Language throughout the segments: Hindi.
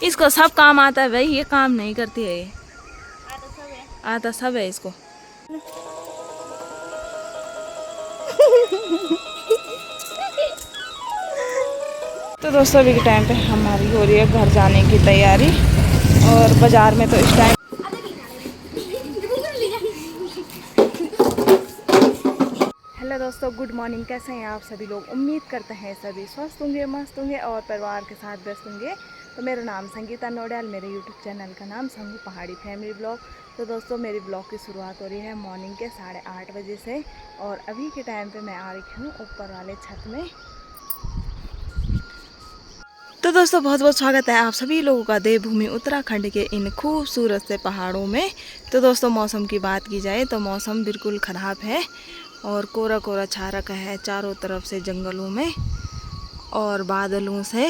इसको सब काम आता है भाई, ये काम नहीं करती है। ये आता सब है इसको। तो दोस्तों अभी के टाइम पे हमारी हो रही है घर जाने की तैयारी, और बाज़ार में तो इस टाइम हेलो दोस्तों, गुड मॉर्निंग। कैसे हैं आप सभी लोग? उम्मीद करते हैं सभी स्वस्थ होंगे, मस्त होंगे और परिवार के साथ व्यस्त होंगे। तो मेरा नाम संगीता नोडियाल, मेरे यूट्यूब चैनल का नाम संगू पहाड़ी फैमिली ब्लॉग। तो दोस्तों मेरी ब्लॉग की शुरुआत हो रही है मॉर्निंग के 8:30 बजे से, और अभी के टाइम पे मैं आ रही हूँ ऊपर वाले छत में। तो दोस्तों बहुत बहुत स्वागत है आप सभी लोगों का देवभूमि उत्तराखंड के इन खूबसूरत से पहाड़ों में। तो दोस्तों मौसम की बात की जाए तो मौसम बिल्कुल ख़राब है, और कोरा कोरा छा रखा है चारों तरफ से जंगलों में, और बादलों से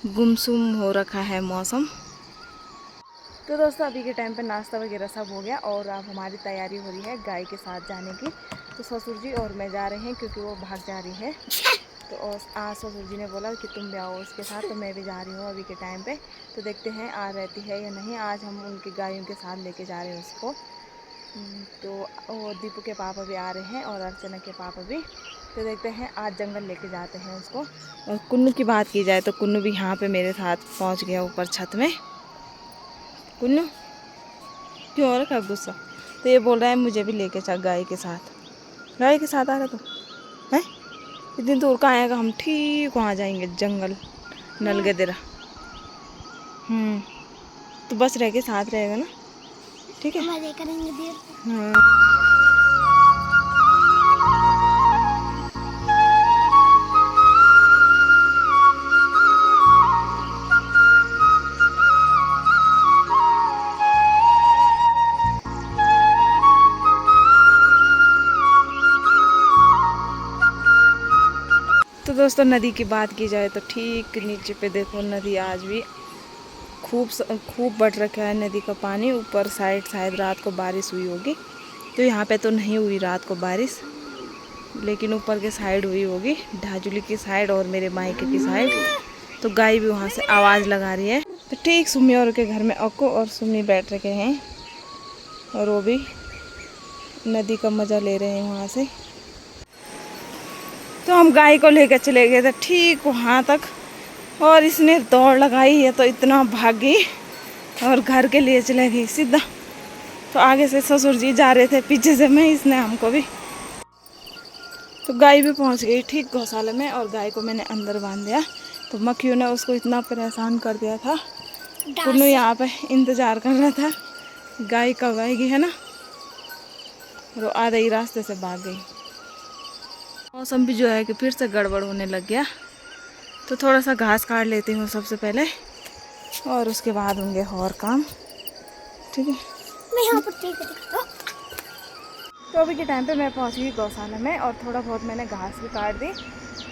गुमसुम हो रखा है मौसम। तो दोस्तों अभी के टाइम पे नाश्ता वगैरह सब हो गया, और अब हमारी तैयारी हो रही है गाय के साथ जाने की। तो ससुर जी और मैं जा रहे हैं क्योंकि वो भाग जा रही है। तो आज ससुर जी ने बोला कि तुम भी आओ उसके साथ, तो मैं भी जा रही हूँ अभी के टाइम पे। तो देखते हैं आ रहती है या नहीं। आज हम उनकी गायों के साथ लेके जा रहे हैं उसको। तो वो दीपू के पापा भी आ रहे हैं और अर्चना के पापा भी। तो देखते हैं आज जंगल लेके जाते हैं उसको। और कुन्नू की बात की जाए तो कुन्नू भी यहाँ पे मेरे साथ पहुँच गया ऊपर छत में। कुन्नू क्यों हो रखा गुस्सा? तो ये बोल रहा है मुझे भी लेके चल गाय के साथ। गाय के साथ आ रहा तो है इतनी दूर कहाँ आएगा? हम ठीक वहाँ जाएंगे जंगल नलगदरा। तो बस रह के साथ रहेगा ना, ठीक है? हाँ। तो दोस्तों नदी की बात की जाए तो ठीक नीचे पे देखो नदी आज भी खूब बढ़ रखा है नदी का पानी। ऊपर साइड शायद रात को बारिश हुई होगी, तो यहाँ पे तो नहीं हुई रात को बारिश, लेकिन ऊपर के साइड हुई होगी, ढाजुली की साइड और मेरे मायके की साइड। तो गाय भी वहाँ से आवाज़ लगा रही है। तो ठीक सुमी और के घर में अक्को और सुमी बैठ रखे हैं, और वो भी नदी का मज़ा ले रहे हैं वहाँ से। तो हम गाय को लेकर चले गए थे ठीक वहाँ तक, और इसने दौड़ लगाई है तो इतना भागी और घर के लिए चले गई सीधा। तो आगे से ससुर जी जा रहे थे, पीछे से मैं, इसने हमको भी। तो गाय भी पहुँच गई ठीक गौशाला में, और गाय को मैंने अंदर बांध दिया। तो मक्खियों ने उसको इतना परेशान कर दिया था। कुन्नू यहाँ पे इंतज़ार कर रहा था गाय कब आएगी, है ना। और आधे ही रास्ते से भाग गई। मौसम भी जो है कि फिर से गड़बड़ होने लग गया। तो थोड़ा सा घास काट लेती हूँ सबसे पहले, और उसके बाद होंगे और काम, ठीक है। मैं यहाँ पर तो अभी के टाइम पे मैं पहुँच गई गौशाला में, और थोड़ा बहुत मैंने घास भी काट दी,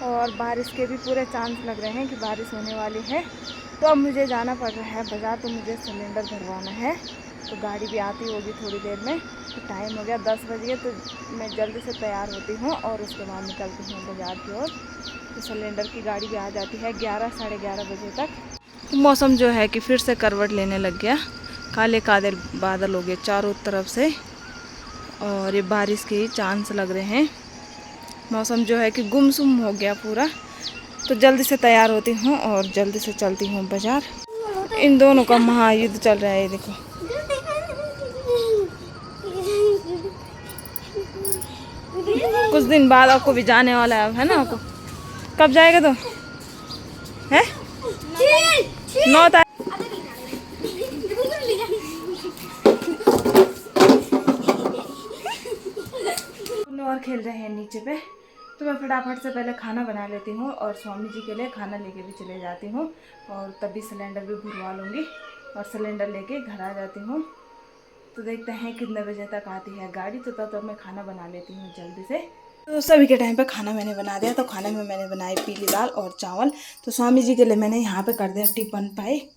और बारिश के भी पूरे चांस लग रहे हैं कि बारिश होने वाली है। तो अब मुझे जाना पड़ रहा है बाज़ार, तो मुझे सिलेंडर भरवाना है। तो गाड़ी भी आती होगी थोड़ी देर में। तो टाइम हो गया 10 बज गए, तो मैं जल्दी से तैयार होती हूँ और उसके बाद निकलती हूँ बाज़ार की ओर। तो सिलेंडर की गाड़ी भी आ जाती है 11 साढ़े 11 बजे तक। तो मौसम जो है कि फिर से करवट लेने लग गया, काले काले बादल हो गए चारों तरफ से, और ये बारिश के ही चांस लग रहे हैं। मौसम जो है कि गुमसुम हो गया पूरा। तो जल्दी से तैयार होती हूँ और जल्दी से चलती हूँ बाज़ार। इन दोनों का महायुद्ध चल रहा है, ये देखो। कुछ दिन बाद आपको भी जाने वाला है ना? आपको कब जाएगा तो है 9 तारीख। और खेल रहे हैं नीचे पे। तो मैं फटाफट से पहले खाना बना लेती हूँ, और स्वामी जी के लिए खाना लेके भी चले जाती हूँ, और तभी सिलेंडर भी भरवा लूँगी और सिलेंडर लेके घर आ जाती हूँ। तो देखते हैं कितने बजे तक आती है गाड़ी। तो तब तक मैं खाना बना लेती हूँ जल्दी से। तो सभी के टाइम पे खाना मैंने बना दिया। तो खाने में मैंने बनाई पीली दाल और चावल। तो स्वामी जी के लिए मैंने यहाँ पे कर दिया टिफ़िन पैक।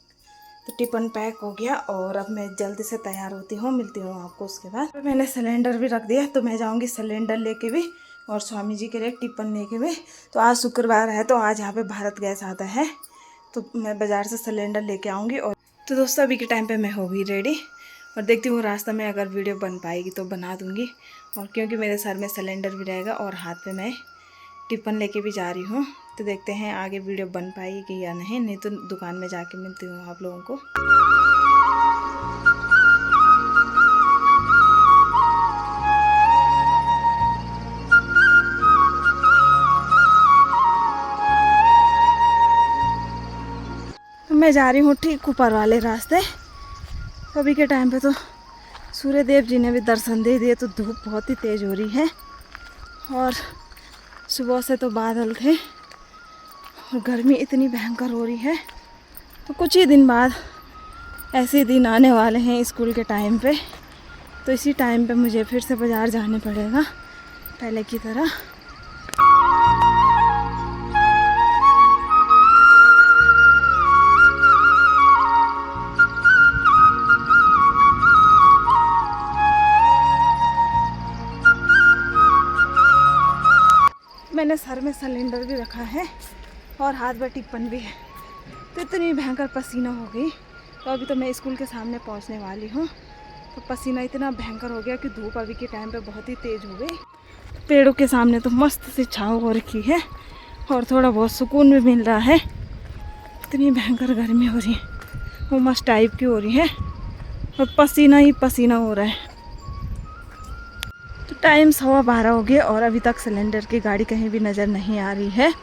तो टिफ़िन पैक हो गया, और अब मैं जल्दी से तैयार होती हूँ, मिलती हूँ आपको उसके बाद। तो मैंने सिलेंडर भी रख दिया, तो मैं जाऊँगी सिलेंडर लेके भी, और स्वामी जी के लिए टिफ़िन लेके भी। तो आज शुक्रवार है, तो आज यहाँ पे भारत गैस आता है। तो मैं बाज़ार से सिलेंडर लेके आऊँगी। और तो दोस्तों अभी के टाइम पे मैं हो गई रेडी और देखती हूँ रास्ता में अगर वीडियो बन पाएगी तो बना दूँगी। और क्योंकि मेरे सर में सिलेंडर भी रहेगा और हाथ पे मैं टिफ़िन लेके भी जा रही हूँ, तो देखते हैं आगे वीडियो बन पाएगी या नहीं तो दुकान में जाके मिलती हूँ आप लोगों को। मैं जा रही हूँ ठीक ऊपर वाले रास्ते। अभी के टाइम पे तो सूर्य देव जी ने भी दर्शन दे दिए, तो धूप बहुत ही तेज़ हो रही है और सुबह से तो बादल थे और गर्मी इतनी भयंकर हो रही है। तो कुछ ही दिन बाद ऐसे दिन आने वाले हैं स्कूल के टाइम पे, तो इसी टाइम पे मुझे फिर से बाज़ार जाने पड़ेगा पहले की तरह। मैंने सर में सिलेंडर भी रखा है और हाथ में टिप्पन भी है, तो इतनी भयंकर पसीना हो गई। तो अभी तो मैं स्कूल के सामने पहुंचने वाली हूँ, तो पसीना इतना भयंकर हो गया कि धूप अभी के टाइम पे बहुत ही तेज़ हो गई। पेड़ों के सामने तो मस्त सी छाँव हो रखी है और थोड़ा बहुत सुकून भी मिल रहा है। इतनी भयंकर गर्मी हो रही है, उमस टाइप की हो रही है और पसीना ही पसीना हो रहा है। तो टाइम 12:15 हो गया और अभी तक सिलेंडर की गाड़ी कहीं भी नज़र नहीं आ रही है,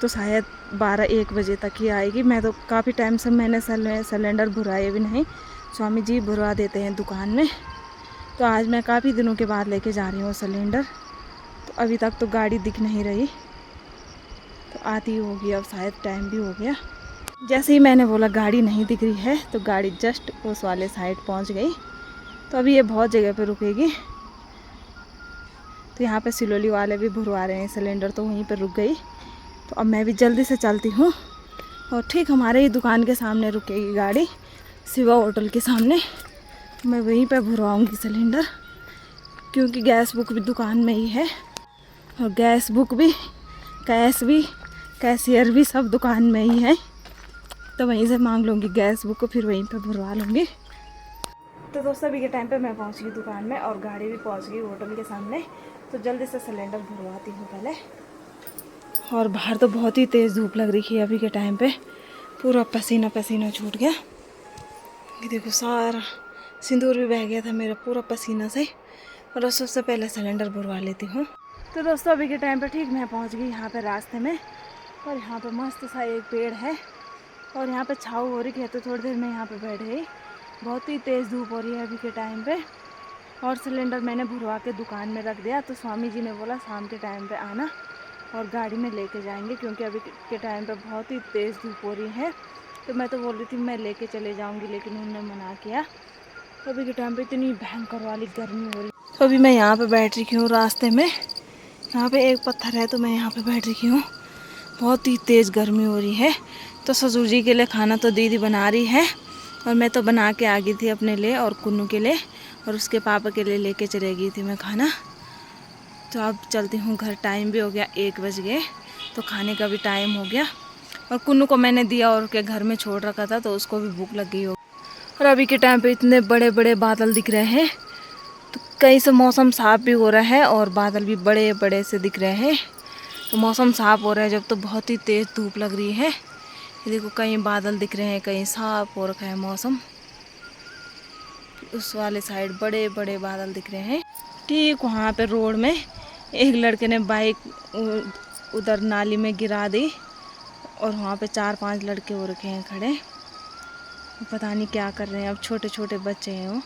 तो शायद 12-1 बजे तक ही आएगी। मैं तो काफ़ी टाइम से मैंने सिलेंडर भरवाए भी नहीं, स्वामी जी भरवा देते हैं दुकान में। तो आज मैं काफ़ी दिनों के बाद लेके जा रही हूँ सिलेंडर, तो अभी तक तो गाड़ी दिख नहीं रही, तो आती होगी अब, शायद टाइम भी हो गया। जैसे ही मैंने बोला गाड़ी नहीं दिख रही है, तो गाड़ी जस्ट उस वाले साइड पहुँच गई। तो अभी ये बहुत जगह पर रुकेगी। तो यहाँ पे सिलोली वाले भी भरवा रहे हैं सिलेंडर, तो वहीं पर रुक गई। तो अब मैं भी जल्दी से चलती हूँ और ठीक हमारे ही दुकान के सामने रुकेगी गाड़ी, शिवा होटल के सामने। मैं वहीं पे भरवाऊँगी सिलेंडर, क्योंकि गैस बुक भी दुकान में ही है और गैस बुक भी, कैश भी, कैशियर भी सब दुकान में ही है। तो वहीं से मांग लूँगी गैस बुक को, फिर वहीं पे भरवा लूँगी। तो दोस्तों अभी के टाइम पे मैं पहुँच गई दुकान में और गाड़ी भी पहुँच गई होटल के सामने। तो जल्दी से सिलेंडर भरवाती हूँ पहले। और बाहर तो बहुत ही तेज़ धूप लग रही है अभी के टाइम पे, पूरा पसीना पसीना छूट गया। ये देखो सारा सिंदूर भी बह गया था मेरा पूरा पसीना से। और सबसे पहले सिलेंडर भरवा लेती हूँ। तो दोस्तों अभी के टाइम पे ठीक मैं पहुँच गई यहाँ पे रास्ते में, और यहाँ पे मस्त सा एक पेड़ है और यहाँ पे छाँव हो रही है, तो थोड़ी देर में यहाँ पे बैठ गई। बहुत ही तेज़ धूप हो रही है अभी के टाइम पे। और सिलेंडर मैंने भरवा के दुकान में रख दिया, तो स्वामी जी ने बोला शाम के टाइम पे आना और गाड़ी में लेके जाएंगे, क्योंकि अभी के टाइम पे बहुत ही तेज़ धूप हो रही है। तो मैं तो बोल रही थी मैं लेके चले जाऊंगी, लेकिन उन्होंने मना किया। तो अभी के टाइम पे इतनी भयंकर वाली गर्मी हो रही। तो अभी मैं यहाँ पे बैठ रही हूँ रास्ते में, यहाँ पे एक पत्थर है तो मैं यहाँ पे बैठ रही हूँ। बहुत ही तेज़ गर्मी हो रही है। तो ससुर जी के लिए खाना तो दीदी बना रही है और मैं तो बना के आ गई थी अपने लिए और कुन्नू के लिए, और उसके पापा के लिए लेके चले गई थी मैं खाना। तो अब चलती हूँ घर, टाइम भी हो गया 1 बज गए, तो खाने का भी टाइम हो गया। और कुन्नू को मैंने दिया और के घर में छोड़ रखा था, तो उसको भी भूख लग गई हो। और अभी के टाइम पे इतने बड़े बड़े बादल दिख रहे हैं, तो कहीं से मौसम साफ़ भी हो रहा है और बादल भी बड़े बड़े से दिख रहे हैं। तो मौसम साफ़ हो रहा है जब, तो बहुत ही तेज़ धूप लग रही है। ये देखो कहीं बादल दिख रहे हैं, कहीं साफ़ हो रखा है मौसम। उस वाले साइड बड़े बड़े बादल दिख रहे हैं। ठीक वहाँ पे रोड में एक लड़के ने बाइक उधर नाली में गिरा दी और वहाँ पे 4-5 लड़के हो रखे हैं खड़े, पता नहीं क्या कर रहे हैं। अब छोटे छोटे बच्चे हैं, वो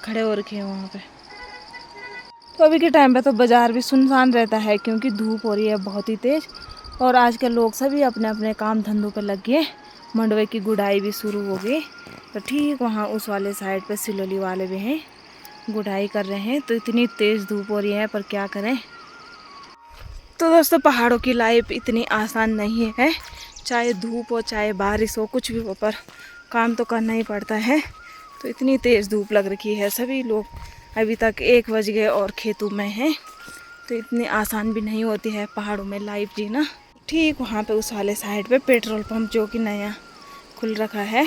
खड़े हो रखे हैं वहाँ पे। तो अभी के टाइम पे तो बाज़ार भी सुनसान रहता है, क्योंकि धूप हो रही है बहुत ही तेज़ और आजकल लोग सभी अपने अपने काम धंधों पर लग गए। मंडवे की गुड़ाई भी शुरू हो गई। तो ठीक वहाँ उस वाले साइड पे सिलोली वाले भी हैं, गुड़ाई कर रहे हैं। तो इतनी तेज़ धूप हो रही है, पर क्या करें। तो दोस्तों पहाड़ों की लाइफ इतनी आसान नहीं है, चाहे धूप हो चाहे बारिश हो कुछ भी हो, पर काम तो करना ही पड़ता है। तो इतनी तेज़ धूप लग रखी है, सभी लोग अभी तक 1 बज गए और खेतों में हैं। तो इतनी आसान भी नहीं होती है पहाड़ों में लाइफ जीना। ठीक वहाँ पे उस वाले साइड पे पेट्रोल पंप जो कि नया खुल रखा है,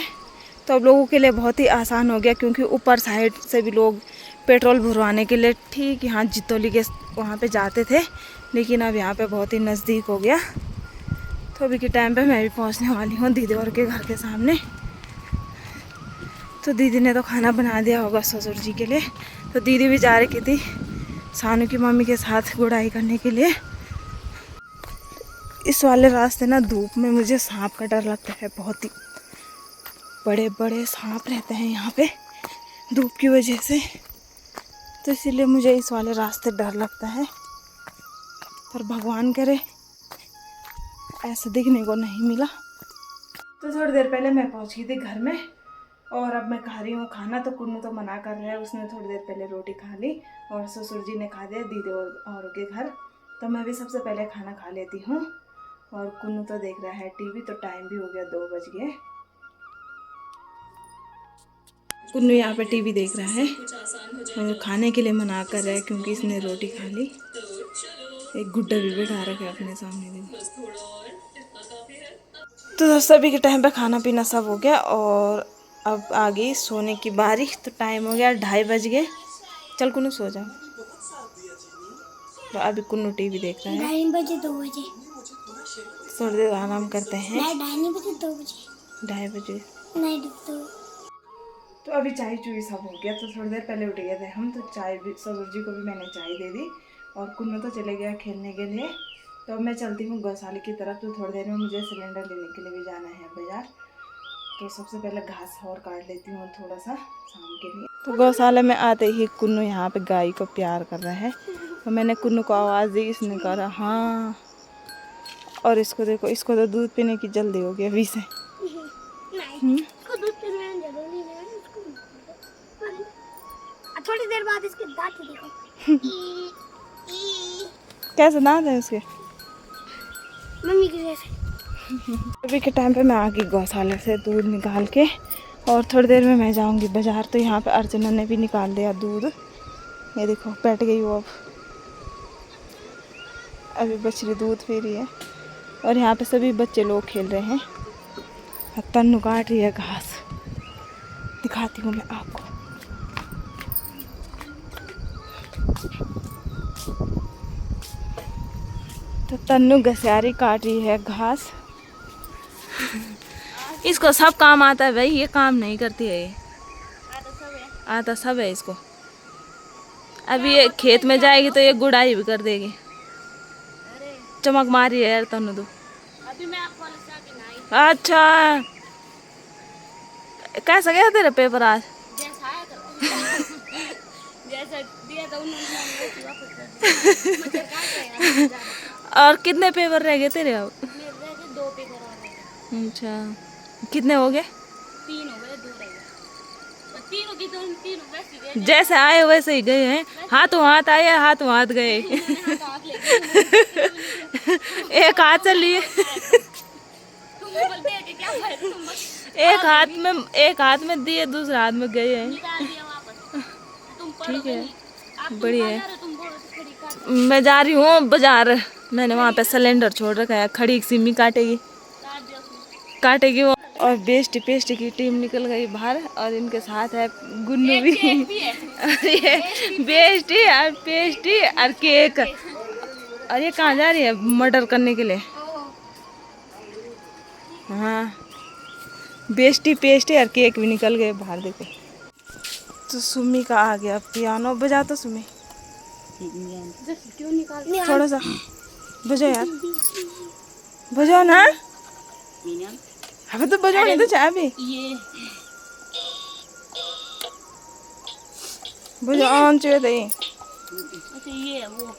तो अब लोगों के लिए बहुत ही आसान हो गया, क्योंकि ऊपर साइड से भी लोग पेट्रोल भरवाने के लिए ठीक यहाँ जितौली के वहाँ पे जाते थे, लेकिन अब यहाँ पे बहुत ही नज़दीक हो गया। तो अभी के टाइम पे मैं भी पहुँचने वाली हूँ दीदी और के घर के सामने। तो दीदी ने तो खाना बना दिया होगा ससुर जी के लिए, तो दीदी भी जा रही थी सानू की मम्मी के साथ गुड़ाई करने के लिए। इस वाले रास्ते ना धूप में मुझे सांप का डर लगता है, बहुत ही बड़े बड़े सांप रहते हैं यहाँ पे धूप की वजह से, तो इसीलिए मुझे इस वाले रास्ते डर लगता है। पर भगवान करे ऐसा दिखने को नहीं मिला। तो थोड़ी देर पहले मैं पहुँच गई थी घर में और अब मैं खा रही हूँ खाना। तो कुन्नू तो मना कर रहा है, उसने थोड़ी देर पहले रोटी खा ली और ससुर जी ने खा दिया दीदी और के घर। तो मैं भी सबसे पहले खाना खा लेती हूँ और कुन्नू तो देख रहा है टीवी। तो टाइम भी हो गया 2 बज गए। कुन्नू यहाँ पे टीवी देख रहा है और खाने के लिए मना कर रहा है क्योंकि इसने रोटी खा ली। एक गुड्डा भी बैठा रखा है अपने सामने। तो दोस्तों अभी के टाइम पे खाना पीना सब हो गया और अब आ गई सोने की बारी। तो टाइम हो गया 2:30 बज गए। चल कुन्नू सो जाओ। तो अभी कुन्नू टीवी देख रहा है। 2:30 बजे 2 बजे थोड़ी देर आराम करते हैं। 2:30 बजे 2 बजे 2:30 बजे नहीं तो अभी चाय चुई सब हो गया। तो थोड़ी देर पहले उठ गए थे हम, तो चाय भी ससुर जी को भी मैंने चाय दे दी और कुन्नू तो चले गया खेलने के लिए। तो मैं चलती हूँ गौशाले की तरफ। तो थोड़ी देर में मुझे सिलेंडर लेने के लिए भी जाना है बाज़ार। तो सबसे पहले घास और काट लेती हूँ थोड़ा सा शाम के लिए। तो गौशाला में आते ही कुन्नू यहाँ पे गाय को प्यार कर रहा है। तो मैंने कुन्नू को आवाज़ दी, इसने कहा हाँ। और इसको देखो, इसको तो दूध पीने की जल्दी हो गई अभी से। थोड़ी देर बाद इसके दांत देखो। कैसे दांत है उसके? मम्मी के जैसे। अभी के टाइम पे मैं आ गई गौशाला से दूध निकाल के और थोड़ी देर में मैं जाऊंगी बाज़ार। तो यहाँ पे अर्चना ने भी निकाल दिया दूध। ये देखो बैठ गई वो। अब अभी बछड़ी दूध पी रही है और यहाँ पे सभी बच्चे लोग खेल रहे हैं। तन्नू काट रही है घास, दिखाती हूँ मैं आपको। तो तन्नू घसियारी काट रही है घास। इसको सब काम आता है भाई, ये काम नहीं करती है। ये आता सब है इसको। अभी ये खेत में जाएगी तो ये गुड़ाई भी कर देगी। चमक मारी है यार तन्नू तो। अभी मैं आपको अच्छा कैसा गया तेरा पेपर आज? जैसा आया जैसा दिया था उन्होंने वापस कर दिया। मुझे काट रहे और कितने पेपर रह गए तेरे अब? मेरे रह गए 2 पेपर और रह गए। अच्छा कितने हो गए? 3 हो गए, 2 रह गए। और तीनों की तीनों वैसे ही गए। जैसे आए वैसे ही गए हैं। हाथों हाथ आए, हाथों हाथ गए। एक हाथ से लिए, एक हाथ में दिए, दूसरे हाथ में गए हैं। ठीक है बढ़िया है। मैं जा रही हूँ बाजार। मैंने वहाँ पे सिलेंडर छोड़ रखा है। खड़ी सिमी काटेगी वो। और बेस्ट पेस्ट की टीम निकल गई बाहर और इनके साथ है गुन्नू भी। और ये बेस्ट और पेस्ट और केक। और ये कहाँ जा रही है? मर्डर करने के लिए। हाँ बेस्टी पेस्टी और केक भी निकल गए बाहर। देखो तो सुमी का आ गया पियानो। बजा तो सुमी क्यों निकाल थोड़ा सा बजाओ यार, बजाओ ना। अबे तो बजाओ नहीं तो चाहे भी ये बजाओ ऑन चाहिए थे। अच्छा ये है वो।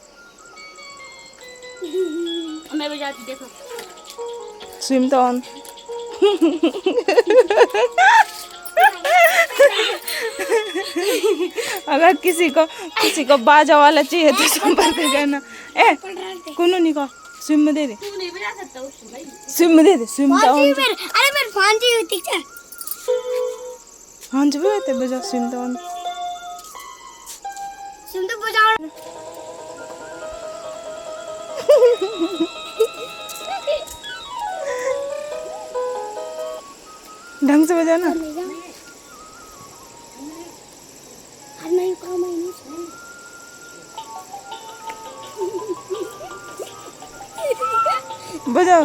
मैं बजाती देखो। स्विम तो ऑन। अगर किसी को बाजा वाला चाहिए तो संपर्क करना। ए कुन्नू निकाल, स्विम में दे दे। तू नहीं बजा सकता उसको भाई। स्विम में दे दे। स्विम तो ऑन। अरे मेरे फोन जी होती है। हाँ जब होते बजा स्विम तो ऑन। सुन तो बजाओ। ढंग से बजाना। हर नहीं काम नहीं बजाओ।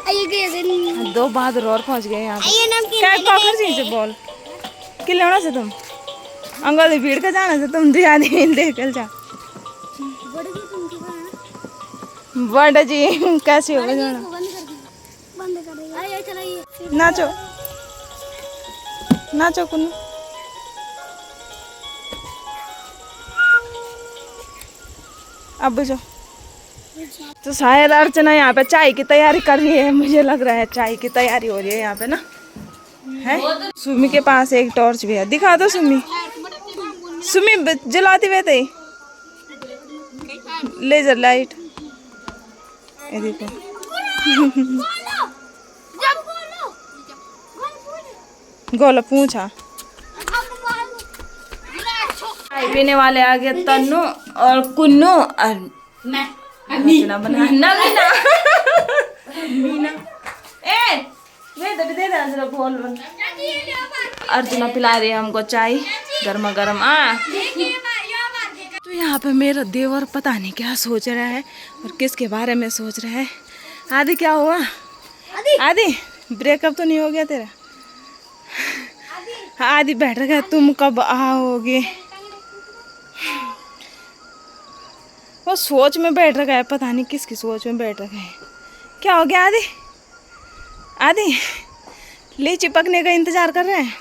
आइए के दो बहादुर और पहुंच गए यहाँ पे। आइए नाम के क्या कॉकर जी से बोल कि लेना से तुम अंगल भीड़ का जाना से तुम दिया देखल जा। बड़े जी तुमके पास बड़ा जी कैसे हो बजाना। बंद कर रही है। आइए चलाइए। नाचो नाचो कुन्नू। अब बजाओ। तो शायद अर्चना यहाँ पे चाय की तैयारी कर रही है, मुझे लग रहा है चाय की तैयारी हो रही है यहाँ पे ना है। सुमी के पास एक टॉर्च भी है, दिखा दो सुमी। सुमी जलाती हुए थे लेजर लाइट, ये देखो। गोला पूछा चाय पीने वाले आ गए तन्नू और कुन्नू और मीना बना ना मीना मीना ए दे दे जरा बोल। अर्जुना पिला रही है हमको चाय गर्मा गर्म। तो यहाँ पे मेरा देवर पता नहीं क्या सोच रहा है और किसके बारे में सोच रहा है। आदि क्या हुआ? आदि ब्रेकअप तो नहीं हो गया तेरा? आदि बैठ रखा है, तुम कब आओगे? वो सोच में बैठ रखा है, पता नहीं किसकी सोच में बैठ रखा है। क्या हो गया आदि? आदि लीची पकने का इंतजार कर रहे हैं।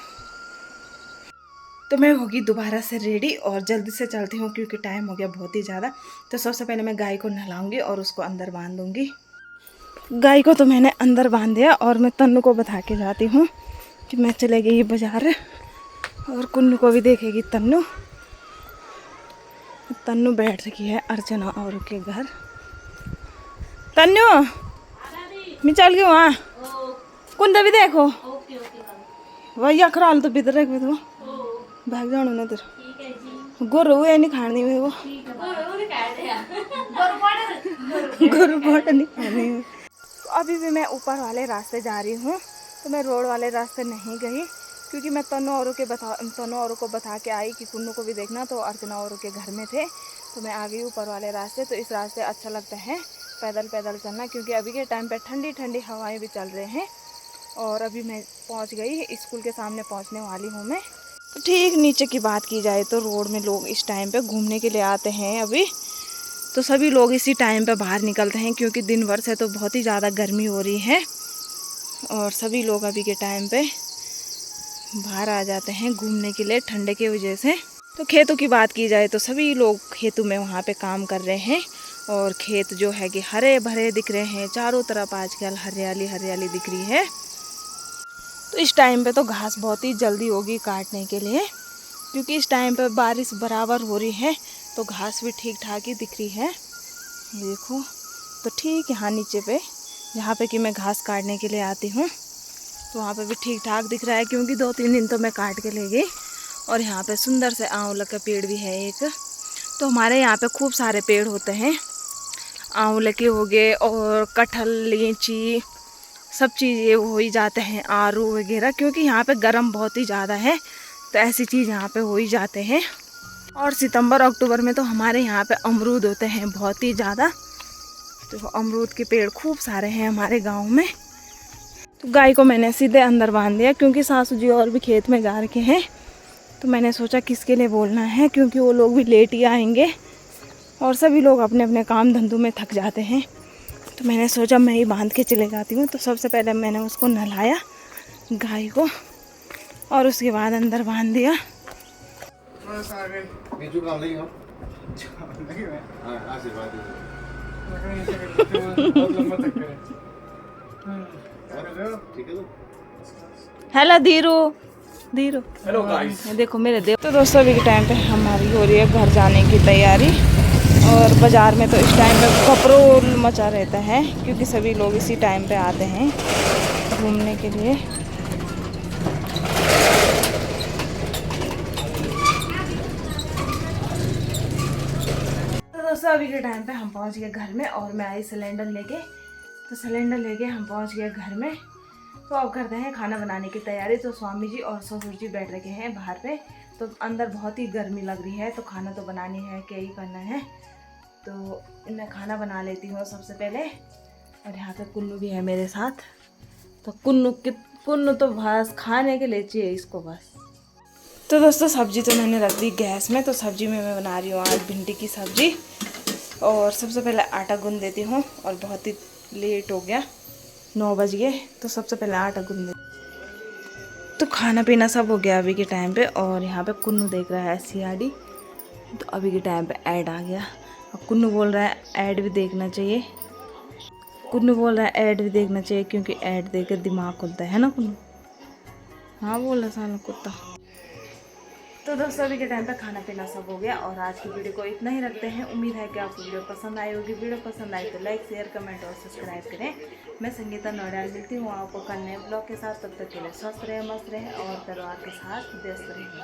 तो मैं होगी दोबारा से रेडी और जल्दी से चलती हूँ क्योंकि टाइम हो गया बहुत ही ज़्यादा। तो सबसे पहले मैं गाय को नहलाऊंगी और उसको अंदर बांध दूंगी। गाय को तो मैंने अंदर बांध दिया और मैं तन्नू को बता के जाती हूँ कि मैं चले गई बाजार और कुन्नू को भी देखेगी तन्नू। तन्नू बैठ रखी है अर्चना और के घर। तन्नू मैं चल गई वहाँ कुंदा भी देखो वही अखराल तो भीतर रख तो भाग जाओ ना तेरे गोरू हुए नहीं खानी में वो गोरू बोट नहीं खानी में। तो अभी भी मैं ऊपर वाले रास्ते जा रही हूँ। तो मैं रोड वाले रास्ते नहीं गई क्योंकि मैं तन्नू औरों को बता के आई कि कुन्नू को भी देखना, तो अर्चना औरों के घर में थे तो मैं आ गई ऊपर वाले रास्ते। तो इस रास्ते अच्छा लगता है पैदल पैदल चलना क्योंकि अभी के टाइम पे ठंडी ठंडी हवाएं भी चल रहे हैं। और अभी मैं पहुंच गई, स्कूल के सामने पहुंचने वाली हूं मैं। तो ठीक नीचे की बात की जाए तो रोड में लोग इस टाइम पे घूमने के लिए आते हैं अभी। तो सभी लोग इसी टाइम पे बाहर निकलते हैं क्योंकि दिन भर से तो बहुत ही ज़्यादा गर्मी हो रही है और सभी लोग अभी के टाइम पे बाहर आ जाते हैं घूमने के लिए ठंडे की वजह से। तो खेतों की बात की जाए तो सभी लोग खेतों में वहाँ पे काम कर रहे हैं और खेत जो है कि हरे भरे दिख रहे हैं, चारों तरफ आजकल हरियाली हरियाली दिख रही है। तो इस टाइम पे तो घास बहुत ही जल्दी होगी काटने के लिए क्योंकि इस टाइम पे बारिश बराबर हो रही है तो घास भी ठीक ठाक ही दिख रही है। देखो तो ठीक यहाँ नीचे पे जहाँ पे कि मैं घास काटने के लिए आती हूँ तो वहाँ पे भी ठीक ठाक दिख रहा है क्योंकि 2-3 दिन तो मैं काट के ले गई। और यहाँ पे सुंदर से आंवला का पेड़ भी है एक। तो हमारे यहाँ पे खूब सारे पेड़ होते हैं, आंवले के हो गए और कटहल लीची सब चीज़ें हो ही जाते हैं, आरू वगैरह, क्योंकि यहाँ पे गर्म बहुत ही ज़्यादा है तो ऐसी चीज़ यहाँ पे हो ही जाते हैं। और सितंबर अक्टूबर में तो हमारे यहाँ पे अमरूद होते हैं बहुत ही ज़्यादा। तो अमरूद के पेड़ खूब सारे हैं हमारे गांव में। तो गाय को मैंने सीधे अंदर बांध दिया क्योंकि सासू जी और भी खेत में जा रखे हैं। तो मैंने सोचा किसके लिए बोलना है क्योंकि वो लोग भी लेट ही आएंगे और सभी लोग अपने अपने काम धंधों में थक जाते हैं। तो मैंने सोचा मैं ही बांध के चले जाती हूँ। तो सबसे पहले मैंने उसको नहलाया गाय को और उसके बाद अंदर बांध दिया। Hello Dhiru Dhiru. Hello guys. देखो मेरे देव। तो दोस्तों अभी के टाइम पे हमारी हो रही है घर जाने की तैयारी और बाज़ार में तो इस टाइम पे कपड़ों मचा रहता है क्योंकि सभी लोग इसी टाइम पे आते हैं घूमने के लिए। दोस्तों अभी के टाइम पे हम पहुंच गए घर में और मैं आई सिलेंडर लेके। तो सिलेंडर लेके हम पहुंच गए घर में। तो अब करते हैं खाना बनाने की तैयारी। तो स्वामी जी और ससुर जी बैठ रखे हैं बाहर पे। तो अंदर बहुत ही गर्मी लग रही है, तो खाना तो बनानी है, क्या ही करना है। तो मैं खाना बना लेती हूँ सबसे पहले। और यहाँ पे कुन्नू भी है मेरे साथ। तो कुन्नू तो बस खाने के लिए चाहिए इसको बस। तो दोस्तों सब्जी तो मैंने रख दी गैस में। तो सब्जी में मैं बना रही हूँ आज भिंडी की सब्जी। और सबसे पहले आटा गूंद देती हूँ। और बहुत ही लेट हो गया, 9 बज गए। तो सबसे पहले आटा गूंद देती। तो खाना पीना सब हो गया अभी के टाइम पे। और यहाँ पे कुन्नू देख रहा है CID। तो अभी के टाइम पे ऐड आ गया। अब कुन्नू बोल रहा है ऐड भी देखना चाहिए। कुन्नू बोल रहा है ऐड भी देखना चाहिए, क्योंकि ऐड देकर दिमाग खुलता है ना कुन्नू। हाँ बोल रहा साला कुत्ता। तो दोस्तों अभी के टाइम पे खाना पीना सब हो गया। और आज की वीडियो को इतना ही रखते हैं। उम्मीद है कि आपको वीडियो पसंद आई होगी। वीडियो पसंद आई तो लाइक शेयर कमेंट और सब्सक्राइब करें। मैं संगीता नोडियाल मिलती हूँ आपको कल नए ब्लॉग के साथ। तब तक के लिए स्वस्थ रहे, मस्त रहे और परिवार के साथ व्यस्त रहें।